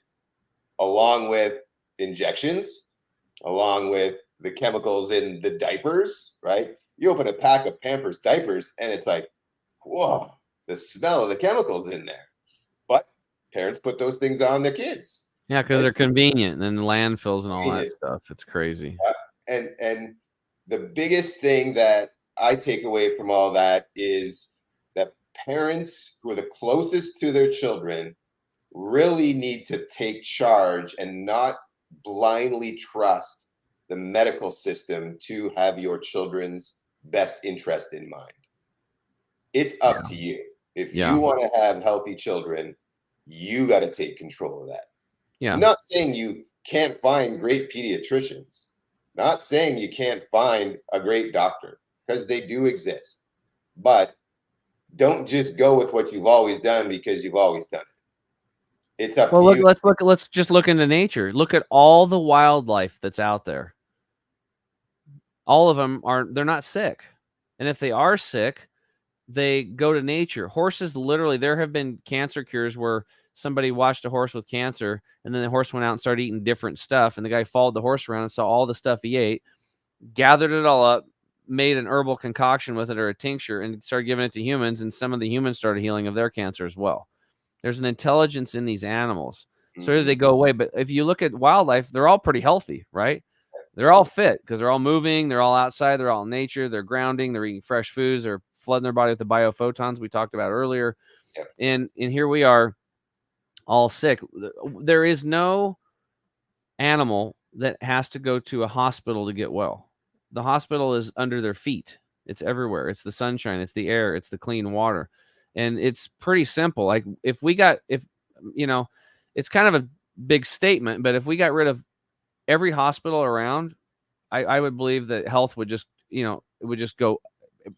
along with injections, along with the chemicals in the diapers, right? You open a pack of Pampers diapers and it's like, whoa, the smell of the chemicals in there. But parents put those things on their kids. Yeah, because they're convenient, and then landfills and all that stuff. It's crazy. And the biggest thing that I take away from all that is that parents who are the closest to their children really need to take charge and not blindly trust the medical system to have your children's best interest in mind. It's up to you. If you want to have healthy children, you got to take control of that. Yeah. I'm not saying you can't find great pediatricians. Not saying you can't find a great doctor, because they do exist. But don't just go with what you've always done because you've always done it. It's up to you. Let's just look into nature. Look at all the wildlife that's out there. All of them they're not sick. And if they are sick, they go to nature. Horses, literally, there have been cancer cures where somebody watched a horse with cancer, and then the horse went out and started eating different stuff, and the guy followed the horse around and saw all the stuff he ate, gathered it all up, made an herbal concoction with it or a tincture, and started giving it to humans, and some of the humans started healing of their cancer as well. There's an intelligence in these animals. So they go away. But if you look at wildlife, they're all pretty healthy, right? They're all fit because they're all moving. They're all outside. They're all in nature. They're grounding. They're eating fresh foods. They're flooding their body with the biophotons we talked about earlier. And here we are, all sick. There is no animal that has to go to a hospital to get well. The hospital is under their feet. It's everywhere. It's the sunshine. It's the air. It's the clean water. And it's pretty simple. Like it's kind of a big statement, but if we got rid of every hospital around, I would believe that health would just, it would just go,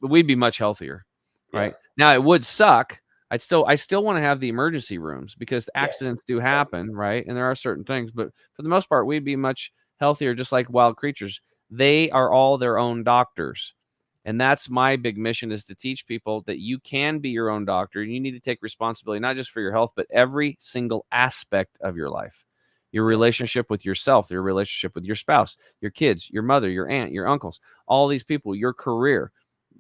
we'd be much healthier, right? Now it would suck. I still want to have the emergency rooms because accidents do happen, right? And there are certain things, but for the most part, we'd be much healthier, just like wild creatures. They are all their own doctors. And that's my big mission, is to teach people that you can be your own doctor. You need to take responsibility, not just for your health, but every single aspect of your life. Your relationship with yourself, your relationship with your spouse, your kids, your mother, your aunt, your uncles, all these people, your career,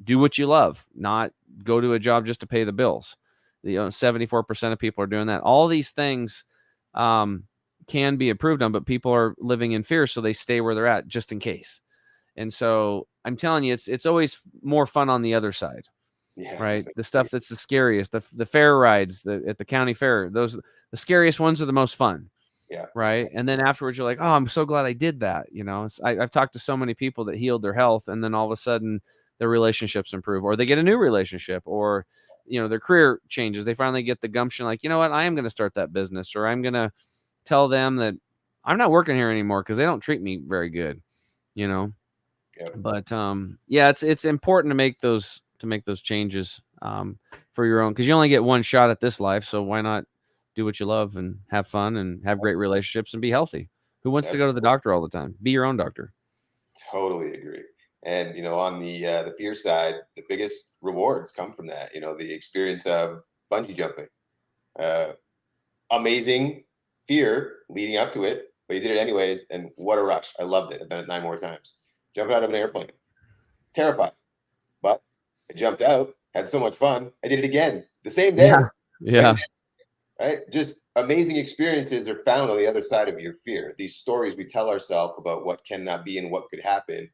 do what you love, not go to a job just to pay the bills. 74% of people are doing that. All these things can be improved on, but people are living in fear, so they stay where they're at just in case. And so I'm telling you, it's always more fun on the other side, right? Yes. The stuff that's the scariest, the fair rides at the county fair, those the scariest ones are the most fun. Yeah. Right. And then afterwards, you're like, oh, I'm so glad I did that. I've talked to so many people that healed their health, and then all of a sudden their relationships improve, or they get a new relationship, or, their career changes. They finally get the gumption, like, you know what, I am going to start that business, or I'm going to tell them that I'm not working here anymore because they don't treat me very good, Yeah. But yeah, it's important to make those changes for your own, because you only get one shot at this life. So why not do what you love and have fun and have great relationships and be healthy? Who wants to go to the doctor all the time? Be your own doctor. Totally agree. And on the fear side, the biggest rewards come from that. The experience of bungee jumping, uh, amazing fear leading up to it, but you did it anyways, and what a rush! I loved it. I've done it 9 more times. Jumping out of an airplane, terrified, but I jumped out, had so much fun. I did it again the same day. Yeah. Right? Just amazing experiences are found on the other side of your fear. These stories we tell ourselves about what cannot be and what could happen.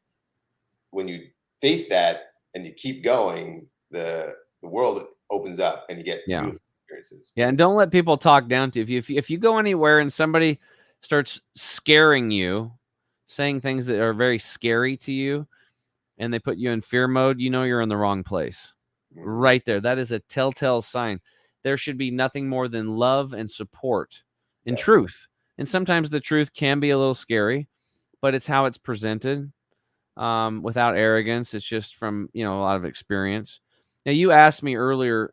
When you face that and you keep going, the world opens up and you get beautiful experiences. Yeah, and don't let people talk down to you. If you go anywhere and somebody starts scaring you, saying things that are very scary to you, and they put you in fear mode, you're in the wrong place. Mm-hmm. Right there. That is a telltale sign. There should be nothing more than love and support and truth. And sometimes the truth can be a little scary, but it's how it's presented, without arrogance. It's just from, a lot of experience. Now, you asked me earlier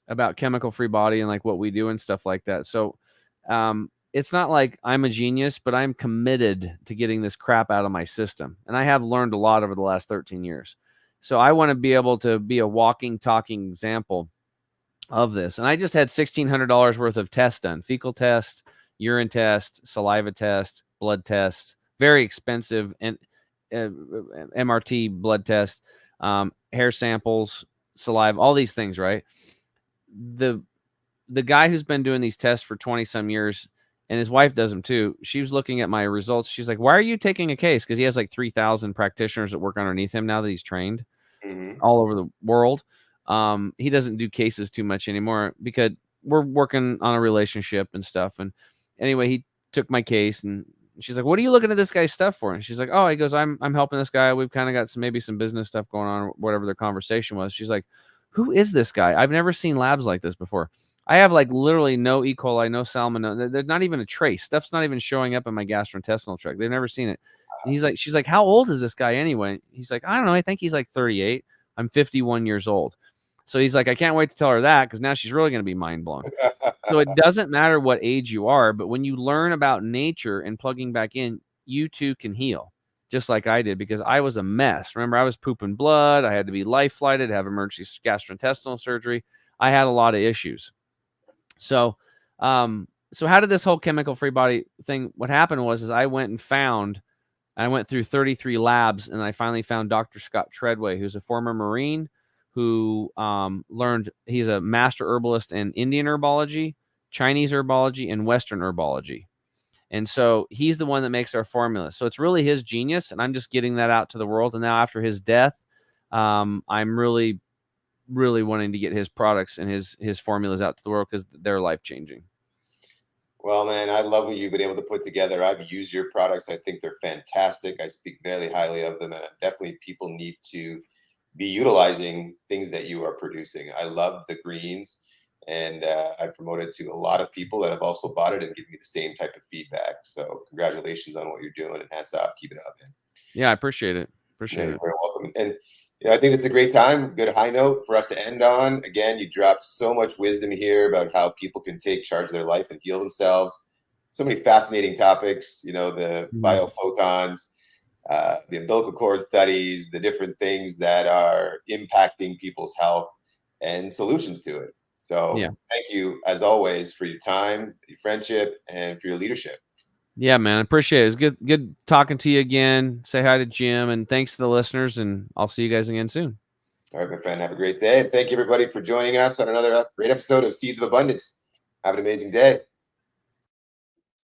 about chemical free body and like what we do and stuff like that. So it's not like I'm a genius, but I'm committed to getting this crap out of my system. And I have learned a lot over the last 13 years. So I want to be able to be a walking, talking example of this. And I just had $1,600 worth of tests done: fecal test, urine test, saliva test, blood test, very expensive, and MRT blood test, hair samples, saliva, all these things, right? The guy who's been doing these tests for 20 some years, and his wife does them too, she was looking at my results. She's like, why are you taking a case? Because he has like 3,000 practitioners that work underneath him now that he's trained all over the world. He doesn't do cases too much anymore because we're working on a relationship and stuff. And anyway, he took my case, and she's like, what are you looking at this guy's stuff for? And she's like, oh, he goes, I'm helping this guy. We've kind of got maybe some business stuff going on, whatever their conversation was. She's like, who is this guy? I've never seen labs like this before. I have like literally no E. coli, no salmonella. There's not even a trace. Stuff's not even showing up in my gastrointestinal tract. They've never seen it. And she's like, how old is this guy anyway? He's like, I don't know. I think he's like 38. I'm 51 years old. So he's like, I can't wait to tell her that, because now she's really going to be mind blown. So it doesn't matter what age you are, but when you learn about nature and plugging back in, you too can heal, just like I did, because I was a mess. Remember, I was pooping blood. I had to be life flighted, have emergency gastrointestinal surgery. I had a lot of issues. So how did this whole chemical free body thing, what happened was I went through 33 labs, and I finally found Dr. Scott Treadway, who's a former Marine, who he's a master herbalist in Indian herbology, Chinese herbology, and Western herbology. And so he's the one that makes our formula. So it's really his genius, and I'm just getting that out to the world. And now after his death, I'm really, really wanting to get his products and his formulas out to the world, because they're life-changing. Well, man, I love what you've been able to put together. I've used your products. I think they're fantastic. I speak very highly of them, and definitely people need to be utilizing things that you are producing. I love the greens, and I've promoted to a lot of people that have also bought it and given me the same type of feedback. So congratulations on what you're doing, and hats off. Keep it up, man. Yeah, I appreciate it. You're very welcome. And I think it's a great time, good high note for us to end on. Again, you dropped so much wisdom here about how people can take charge of their life and heal themselves. So many fascinating topics, the biophotons, the umbilical cord studies, the different things that are impacting people's health and solutions to it. So Thank you, as always, for your time, your friendship, and for your leadership. Yeah, man, I appreciate it. It's good talking to you again. Say hi to Jim, and thanks to the listeners, and I'll see you guys again soon. All right, my friend, have a great day. And thank you, everybody, for joining us on another great episode of Seeds of Abundance. Have an amazing day.